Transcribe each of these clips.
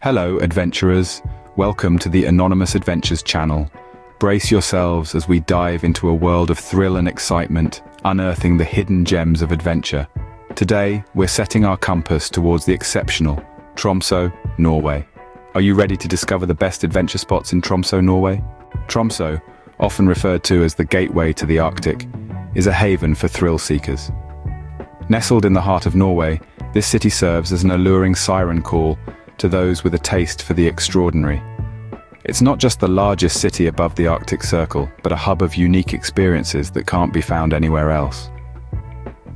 Hello, adventurers. Welcome to the Anonymous Adventures channel. Brace yourselves as we dive into a world of thrill and excitement, unearthing the hidden gems of adventure. Today, we're setting our compass towards the exceptional Tromso, Norway. Are you ready to discover the best adventure spots in Tromso, Norway? Tromso, often referred to as the gateway to the Arctic, is a haven for thrill seekers. Nestled in the heart of Norway, this city serves as an alluring siren call to those with a taste for the extraordinary. It's not just the largest city above the Arctic Circle, but a hub of unique experiences that can't be found anywhere else.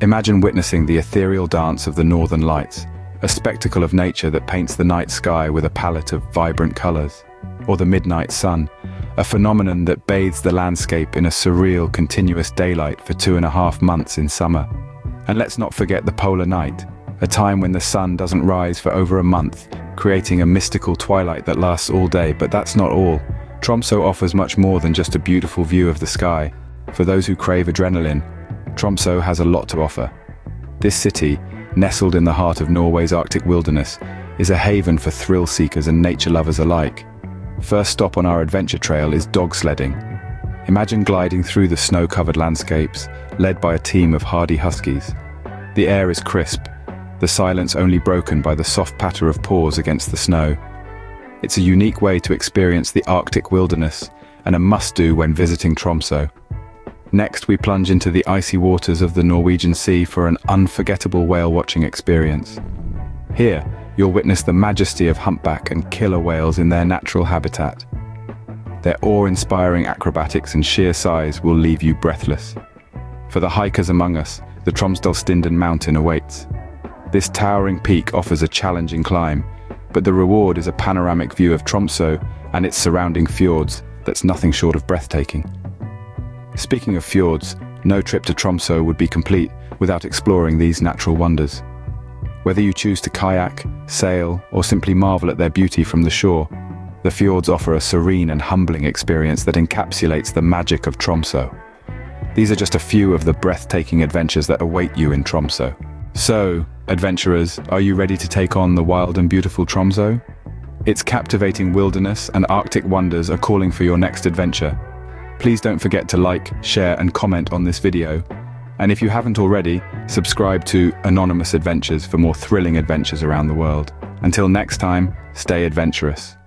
Imagine witnessing the ethereal dance of the Northern Lights, a spectacle of nature that paints the night sky with a palette of vibrant colors, or the midnight sun, a phenomenon that bathes the landscape in a surreal, continuous daylight for 2.5 months in summer. And let's not forget the polar night, a time when the sun doesn't rise for over a month, creating a mystical twilight that lasts all day. But that's not all. Tromso offers much more than just a beautiful view of the sky. For those who crave adrenaline, Tromso has a lot to offer. This city, nestled in the heart of Norway's Arctic wilderness, is a haven for thrill seekers and nature lovers alike. First stop on our adventure trail is dog sledding. Imagine gliding through the snow-covered landscapes, led by a team of hardy huskies. The air is crisp, the silence only broken by the soft patter of paws against the snow. It's a unique way to experience the Arctic wilderness, and a must-do when visiting Tromso. Next, we plunge into the icy waters of the Norwegian Sea for an unforgettable whale-watching experience. Here, you'll witness the majesty of humpback and killer whales in their natural habitat. Their awe-inspiring acrobatics and sheer size will leave you breathless. For the hikers among us, the Tromsdalstinden mountain awaits. This towering peak offers a challenging climb, but the reward is a panoramic view of Tromso and its surrounding fjords that's nothing short of breathtaking. Speaking of fjords, no trip to Tromso would be complete without exploring these natural wonders. Whether you choose to kayak, sail, or simply marvel at their beauty from the shore, the fjords offer a serene and humbling experience that encapsulates the magic of Tromso. These are just a few of the breathtaking adventures that await you in Tromso. So, adventurers, are you ready to take on the wild and beautiful Tromso? Its captivating wilderness and Arctic wonders are calling for your next adventure. Please don't forget to like, share, and comment on this video. And if you haven't already, subscribe to Anonymous Adventures for more thrilling adventures around the world. Until next time, stay adventurous.